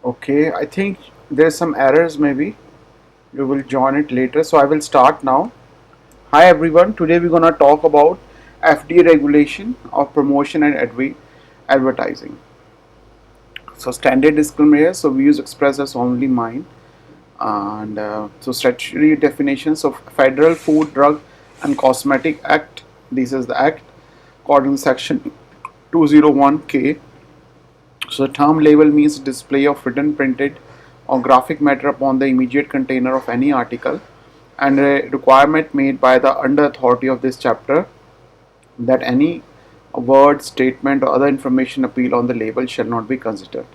Okay, I think there's some errors maybe. You will join it later. So I will start now. Hi everyone. Today we're gonna talk about FDA regulation of promotion and advertising. So standard disclaimer. So we use express as only mine. And so statutory definitions of Federal Food, Drug and Cosmetic Act. This is the act according to section 201K. So the term label means display of written, printed or graphic matter upon the immediate container of any article, and a requirement made by the under authority of this chapter that any word, statement or other information appeal on the label shall not be considered.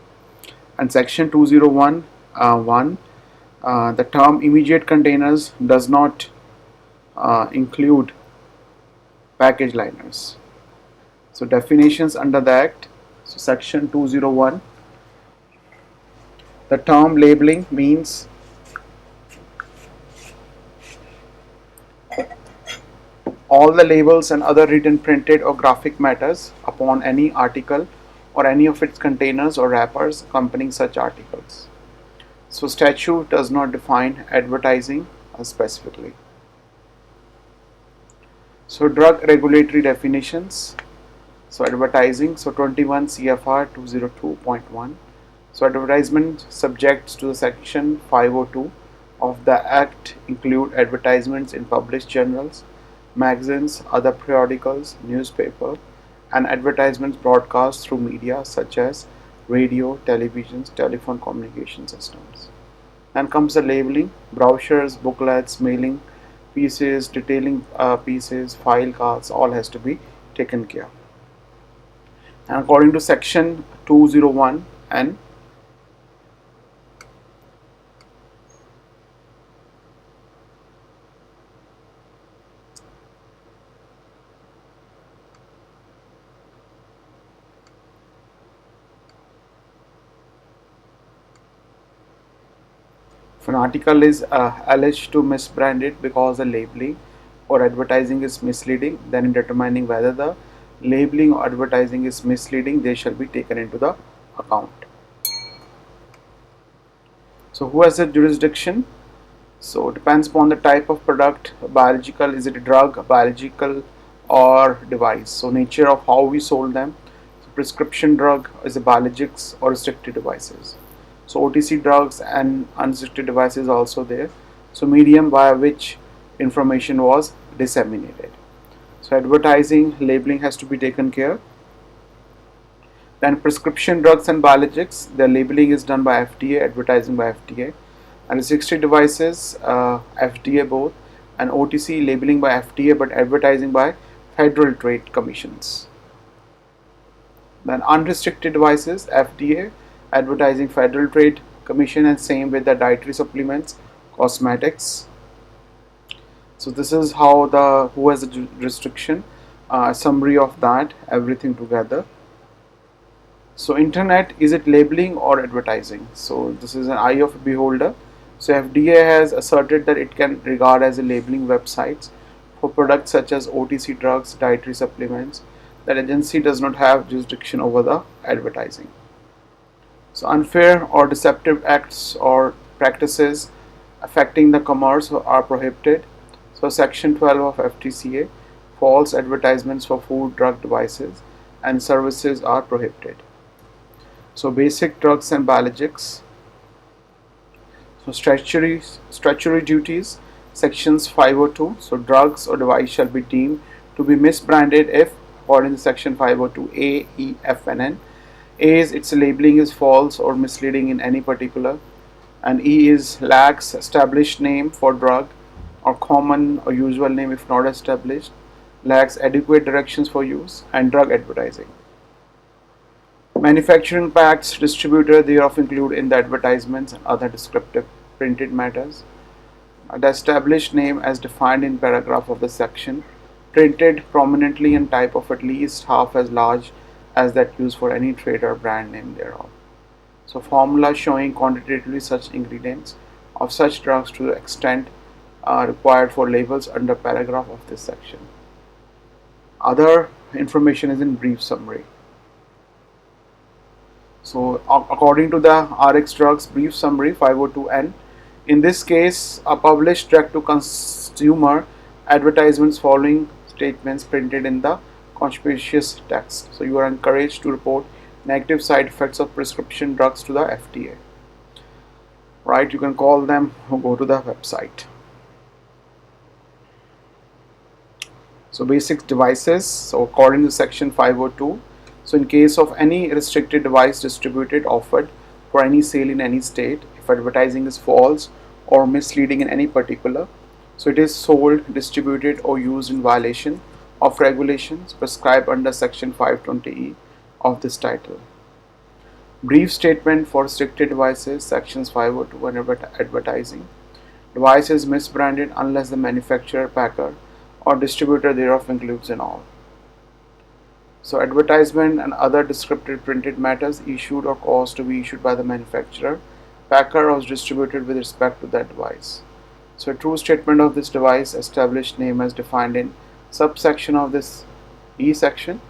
And section 201 1, the term immediate containers does not include package liners. So definitions under the act. So section 201, the term labeling means all the labels and other written, printed or graphic matters upon any article or any of its containers or wrappers accompanying such articles. So statute does not define advertising specifically. So drug regulatory definitions. So advertising. So 21 CFR 202.1. So advertisement subjects to the section 502 of the Act include advertisements in published journals, magazines, other periodicals, newspaper, and advertisements broadcast through media such as radio, televisions, telephone communication systems. Then comes the labeling, brochures, booklets, mailing pieces, detailing pieces, file cards, all has to be taken care. And according to section 201 and if an article is alleged to misbrand it because the labeling or advertising is misleading, then in determining whether the labeling or advertising is misleading, they shall be taken into the account. So who has the jurisdiction? So it depends upon the type of product. Biological, is it a drug, biological or device? So nature of how we sold them. So prescription drug is a biologics or restricted devices. So OTC drugs and unrestricted devices also there. So medium by which information was disseminated. So advertising, labeling has to be taken care. Then prescription drugs and biologics, the labeling is done by FDA, advertising by FDA. And 60 devices, FDA both, and OTC labeling by FDA but advertising by Federal Trade Commissions. Then unrestricted devices, FDA, advertising Federal Trade Commission, and same with the dietary supplements, cosmetics. So this is how the who has the restriction, summary of that, everything together. So internet, is it labeling or advertising? So this is an eye of a beholder. So FDA has asserted that it can regard as a labeling websites for products such as OTC drugs, dietary supplements. That agency does not have jurisdiction over the advertising. So unfair or deceptive acts or practices affecting the commerce are prohibited. So section 12 of FTCA, false advertisements for food, drug, devices and services are prohibited. So basic drugs and biologics. So statutory duties, sections 502. So drugs or device shall be deemed to be misbranded if, according to section 502 A, E, F and N. A is its labeling is false or misleading in any particular, and E is lacks established name for drug or common or usual name if not established, lacks adequate directions for use, and drug advertising. Manufacturing packs, distributor thereof include in the advertisements and other descriptive printed matters. The established name as defined in paragraph of the section, printed prominently in type of at least half as large as that used for any trade or brand name thereof. So formula showing quantitatively such ingredients of such drugs to the extent required for labels under paragraph of this section. Other information is in brief summary. So according to the RX drugs brief summary 502N, in this case, a published direct to consumer advertisements following statements printed in the conspicuous text. So you are encouraged to report negative side effects of prescription drugs to the FDA. Right? You can call them or go to the website. So basic devices. So according to section 502, so in case of any restricted device distributed, offered for any sale in any state, if advertising is false or misleading in any particular, so it is sold, distributed or used in violation of regulations prescribed under section 520E of this title. Brief statement for restricted devices, sections 502 and advertising. Device is misbranded unless the manufacturer, packer, or distributor thereof includes in all. So advertisement and other descriptive printed matters issued or caused to be issued by the manufacturer, packer, or distributed with respect to that device. So a true statement of this device established name as defined in subsection of this E section.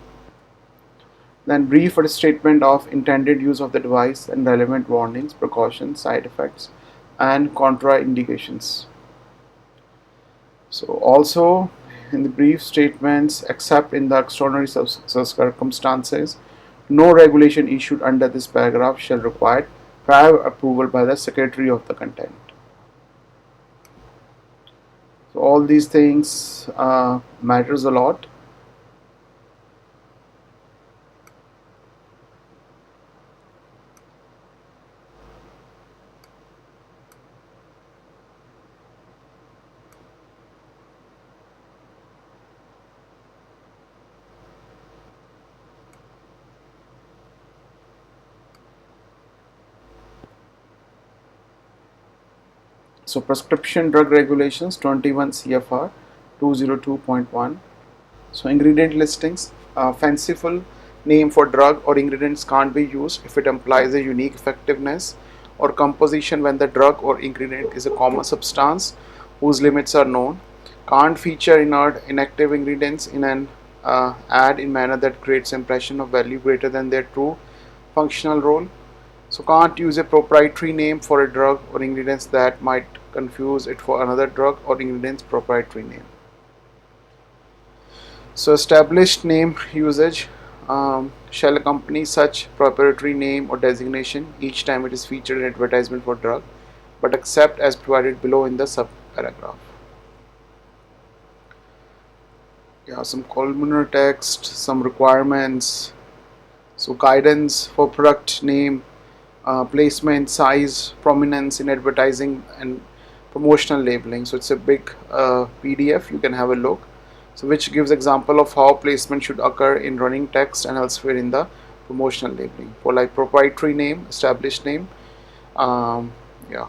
Then brief statement of intended use of the device and relevant warnings, precautions, side effects, and contraindications. So also in the brief statements, except in the extraordinary circumstances, no regulation issued under this paragraph shall require prior approval by the Secretary of the Content. So all these things matters a lot. So prescription drug regulations 21 CFR 202.1. So ingredient listings, fanciful name for drug or ingredients can't be used if it implies a unique effectiveness or composition when the drug or ingredient is a common substance whose limits are known. Can't feature inert inactive ingredients in an ad in manner that creates impression of value greater than their true functional role. So can't use a proprietary name for a drug or ingredients that might confuse it for another drug or ingredient's proprietary name. So established name usage shall accompany such proprietary name or designation each time it is featured in advertisement for drug, but except as provided below in the subparagraph. Yeah, some columnar text, some requirements. So guidance for product name, placement, size, prominence in advertising and promotional labeling. So it's a big PDF, you can have a look. So which gives example of how placement should occur in running text and elsewhere in the promotional labeling. For like proprietary name, established name, yeah.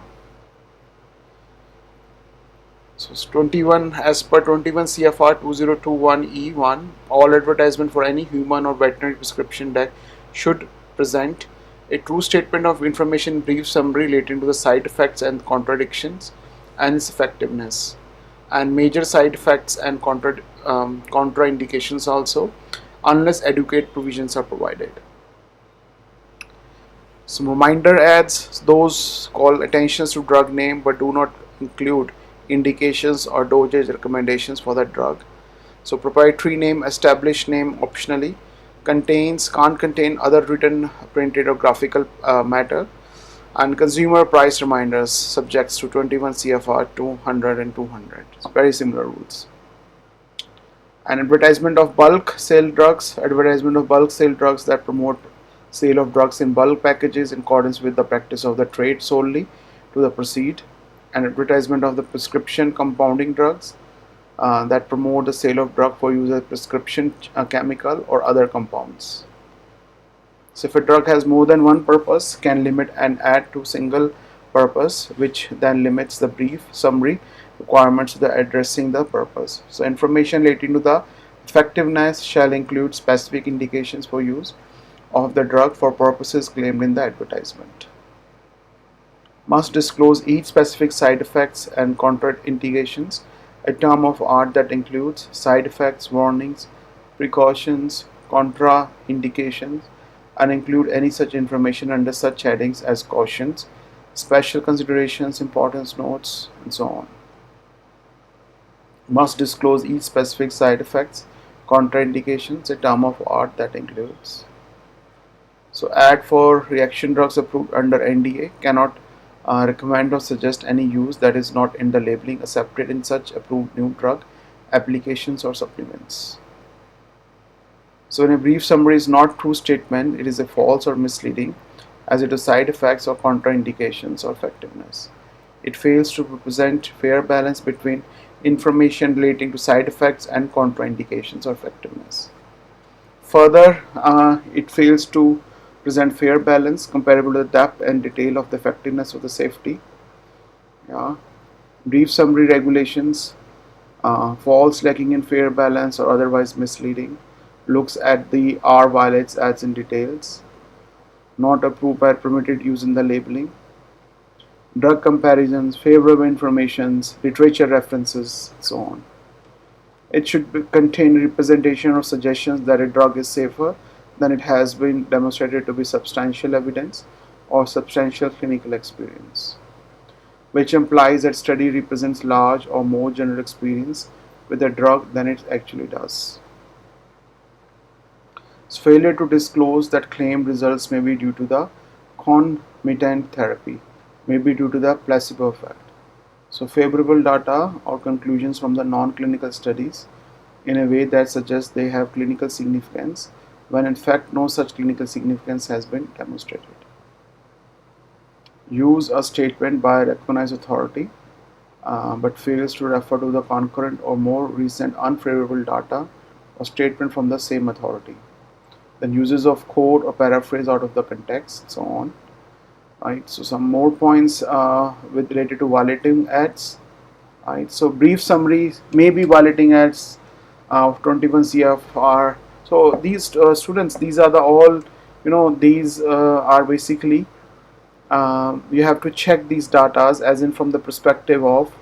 So it's 21 as per 21 CFR 2021E1, all advertisement for any human or veterinary prescription that should present a true statement of information brief summary relating to the side effects and contradictions and its effectiveness, and major side effects and contraindications also, unless adequate provisions are provided. Some reminder ads, those call attentions to drug name but do not include indications or dosage recommendations for that drug. So proprietary name, established name optionally, can't contain other written, printed or graphical matter, and consumer price reminders subjects to 21 CFR 200 and 200. It's very similar rules. And advertisement of bulk sale drugs, advertisement of bulk sale drugs that promote sale of drugs in bulk packages in accordance with the practice of the trade solely to the proceed, and advertisement of the prescription compounding drugs that promote the sale of drug for use as prescription chemical or other compounds. So if a drug has more than one purpose, can limit an ad to single purpose, which then limits the brief summary requirements to the addressing the purpose. So information relating to the effectiveness shall include specific indications for use of the drug for purposes claimed in the advertisement. Must disclose each specific side effects and contraindications, a term of art that includes side effects, warnings, precautions, contraindications, and include any such information under such headings as cautions, special considerations, importance notes, and so on. Must disclose each specific side effects, contraindications, a term of art that includes. So, ad for reaction drugs approved under NDA cannot recommend or suggest any use that is not in the labeling accepted in such approved new drug applications or supplements. So, in a brief summary is not true statement, it is a false or misleading as it is side effects or contraindications or effectiveness. It fails to represent fair balance between information relating to side effects and contraindications or effectiveness. Further, it fails to present fair balance comparable to the depth and detail of the effectiveness of the safety. Yeah. Brief summary regulations, false, lacking in fair balance, or otherwise misleading. Looks at the R violates ads in details. Not approved by permitted use in the labeling. Drug comparisons, favorable informations, literature references, so on. It should contain representation or suggestions that a drug is safer than it has been demonstrated to be substantial evidence or substantial clinical experience, which implies that study represents large or more general experience with a drug than it actually does. So failure to disclose that claimed results may be due to the concomitant therapy, may be due to the placebo effect. So favorable data or conclusions from the non-clinical studies in a way that suggests they have clinical significance when in fact no such clinical significance has been demonstrated. Use a statement by a recognized authority but fails to refer to the concurrent or more recent unfavorable data or statement from the same authority. Then uses of quote or paraphrase out of the context, so on. Right. So some more points with related to validating ads. Right. So brief summary, maybe validating ads of 21 CFR. So these students, these are the all, these are basically you have to check these datas as in from the perspective of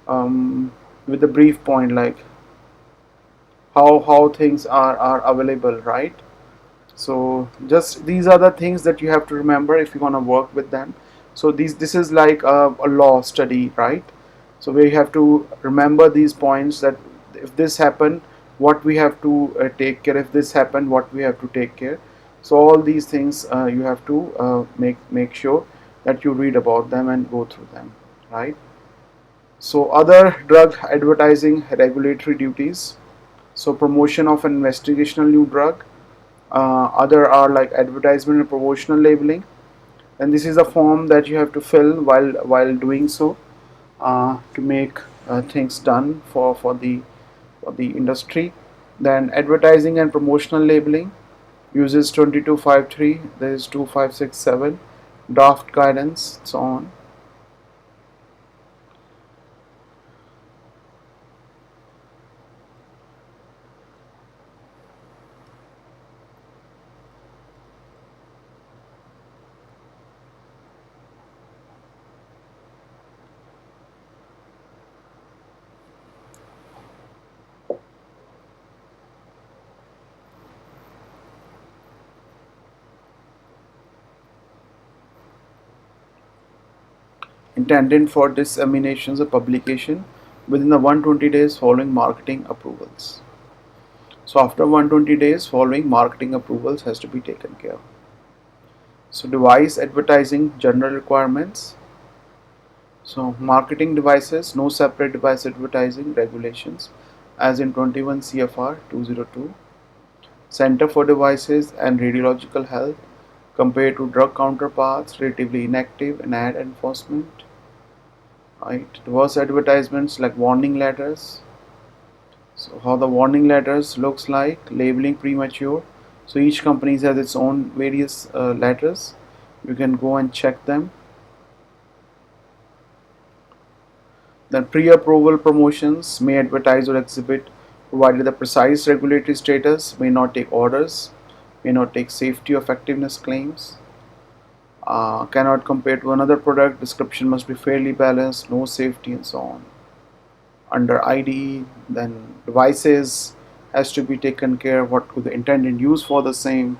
with the brief point like how things are available, right? So just these are the things that you have to remember if you want to work with them. So this is like a law study, right? So we have to remember these points that if this happened, what we have to take care. If this happened, what we have to take care. So all these things you have to make sure that you read about them and go through them, right? So other drug advertising regulatory duties. So promotion of an investigational new drug. Other are like advertisement and promotional labeling, and this is a form that you have to fill while doing so to make things done for the industry. Then advertising and promotional labeling uses 2253, there is 2567, draft guidance, so on. Intended for disseminations of publication within the 120 days following marketing approvals. So after 120 days following marketing approvals has to be taken care of. So device advertising general requirements. So marketing devices, no separate device advertising regulations as in 21 CFR 202. Center for Devices and Radiological Health compared to drug counterparts relatively inactive in ad enforcement. Right. Diverse advertisements like warning letters. So how the warning letters looks like, labeling premature. So each company has its own various letters. You can go and check them. Then pre-approval promotions may advertise or exhibit provided the precise regulatory status, may not take orders, may not take safety or effectiveness claims, cannot compare to another product, description must be fairly balanced, no safety and so on. Under IDE, then devices has to be taken care of what could the intended use for the same,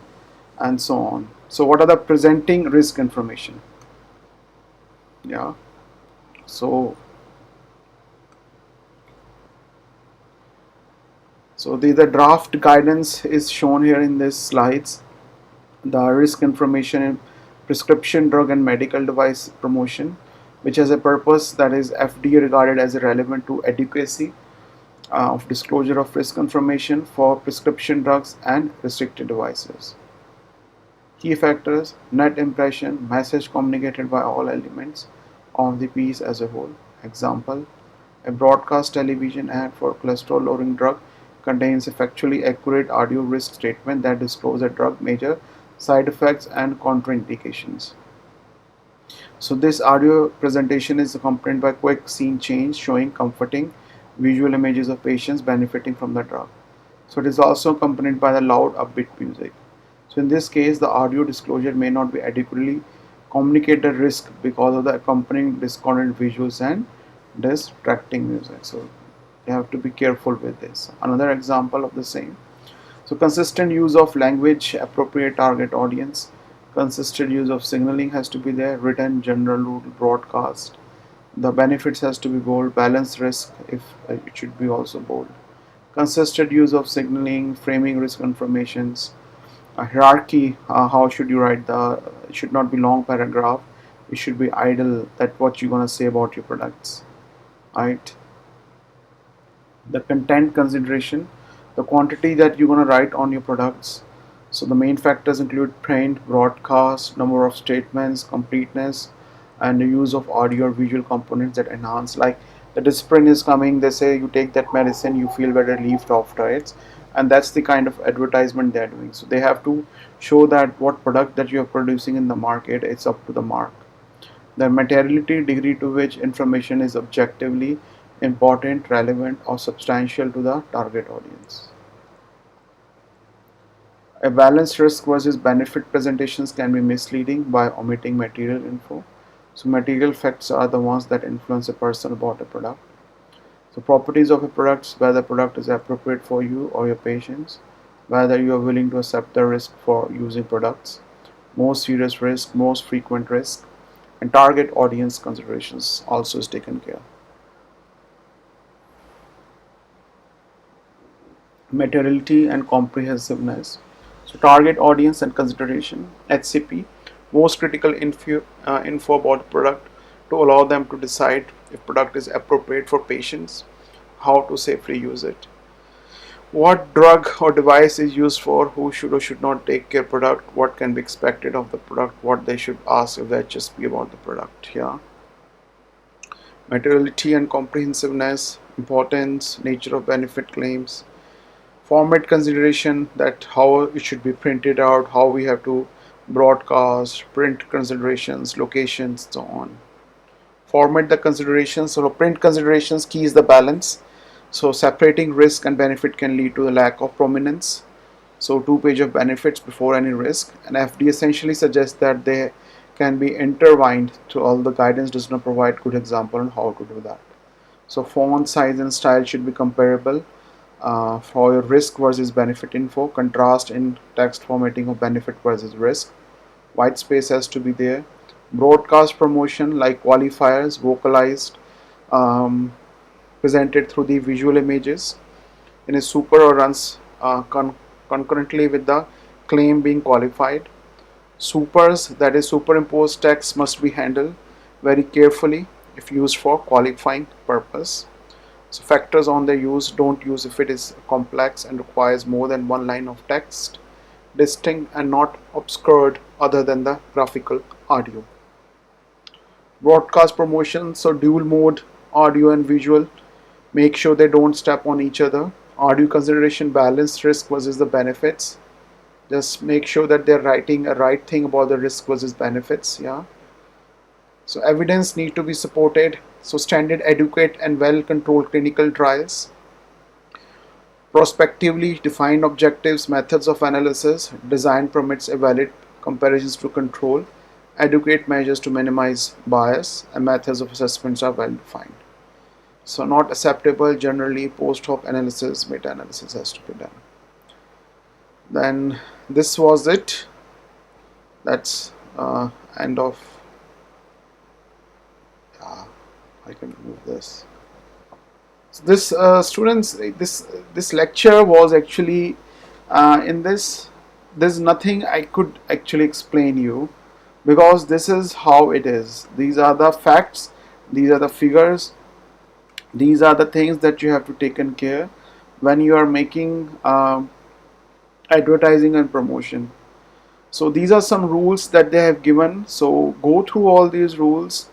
and so on. So what are the presenting risk information? Yeah. So the draft guidance is shown here in these slides. The risk information in prescription drug and medical device promotion, which has a purpose that is FDA regarded as relevant to adequacy of disclosure of risk information for prescription drugs and restricted devices. Key factors: net impression, message communicated by all elements of the piece as a whole. Example: a broadcast television ad for cholesterol lowering drug contains a factually accurate audio risk statement that discloses a drug major side effects and contraindications. So this audio presentation is accompanied by quick scene change showing comforting visual images of patients benefiting from the drug. So it is also accompanied by the loud upbeat music. So in this case, the audio disclosure may not be adequately communicate the risk because of the accompanying discordant visuals and distracting music. So you have to be careful with this. Another example of the same. So consistent use of language, appropriate target audience, consistent use of signaling has to be there, written, general rule, broadcast. The benefits has to be bold, balance risk if it should be also bold. Consistent use of signaling, framing risk informations, a hierarchy, how should you write it should not be long paragraph, it should be idle, that what you're going to say about your products, right? The content consideration, the quantity that you're going to write on your products. So the main factors include print, broadcast, number of statements, completeness, and the use of audio or visual components that enhance. Like the discipline is coming, they say you take that medicine, you feel better relieved after it, and that's the kind of advertisement they're doing. So they have to show that what product that you're producing in the market, it's up to the mark. The materiality degree to which information is objectively important, relevant, or substantial to the target audience. A balanced risk versus benefit presentations can be misleading by omitting material info. So, material facts are the ones that influence a person about a product. So, properties of a product, whether the product is appropriate for you or your patients, whether you are willing to accept the risk for using products, most serious risk, most frequent risk, and target audience considerations also is taken care. Materiality and comprehensiveness. So target audience and consideration (HCP), most critical info about the product to allow them to decide if product is appropriate for patients, how to safely use it, what drug or device is used for, who should or should not take care product, what can be expected of the product, what they should ask if they just be about the product. Yeah. Materiality and comprehensiveness, importance, nature of benefit claims, format consideration, that how it should be printed out, how we have to broadcast, print considerations, locations, so on. Format the considerations. So print considerations, key is the balance. So separating risk and benefit can lead to a lack of prominence. So 2 page of benefits before any risk, and FD essentially suggests that they can be intertwined, so all the guidance does not provide good example on how to do that. So font size and style should be comparable for your risk versus benefit info, contrast in text formatting of benefit versus risk, white space has to be there, broadcast promotion like qualifiers vocalized, um, presented through the visual images in a super or runs concurrently with the claim being qualified. Supers, that is superimposed text, must be handled very carefully if used for qualifying purpose. So factors on their use: don't use if it is complex and requires more than one line of text, distinct and not obscured other than the graphical audio. Broadcast promotion, so dual mode, audio and visual, make sure they don't step on each other. Audio consideration, balance risk versus the benefits, just make sure that they're writing a right thing about the risk versus benefits. Yeah. So evidence need to be supported, so standard, adequate and well controlled clinical trials, prospectively defined objectives, methods of analysis, design permits a valid comparisons to control, adequate measures to minimize bias, and methods of assessments are well defined. So not acceptable generally, post hoc analysis, meta analysis has to be done. Then this was it. That's end of. Yeah, I can remove this. So this students, this lecture was actually in this. There's nothing I could actually explain you because this is how it is. These are the facts. These are the figures. These are the things that you have to take in care when you are making advertising and promotion. So these are some rules that they have given. So go through all these rules.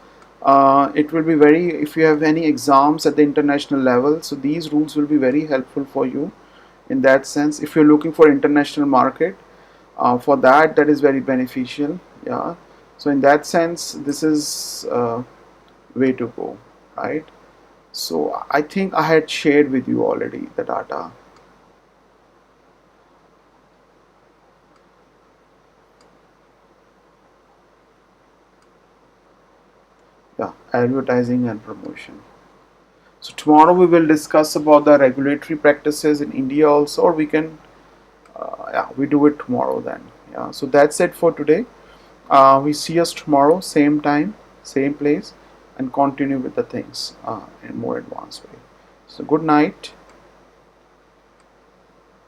It will be very, if you have any exams at the international level, so these rules will be very helpful for you in that sense. If you're looking for international market, for that, that is very beneficial. Yeah. So in that sense, this is way to go, right? So I think I had shared with you already the data. Yeah, advertising and promotion. So tomorrow we will discuss about the regulatory practices in India also, or we can, yeah, we do it tomorrow then. Yeah. So that's it for today. We see us tomorrow, same time, same place, and continue with the things in more advanced way. So good night.